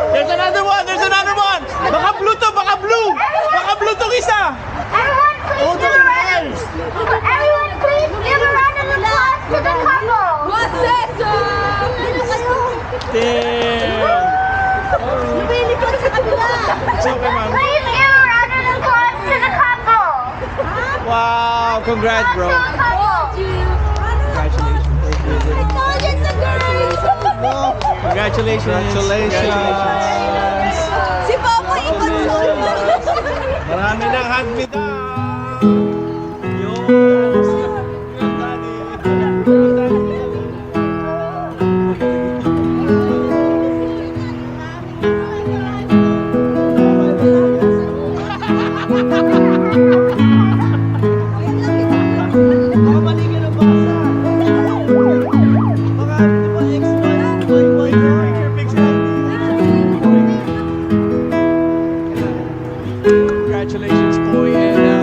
There's another one! There's another one! Baka blue to! Baka blue! Baka blue tong isa! Everyone please give a round of applause to the couple! What's this? Damn! It's okay, man. Please give a round of applause to the couple! Wow! Congrats, bro! Congratulations! Congratulations! Si Papa ipag-solo! Marami ng hand-me-down! Congratulations, boy, and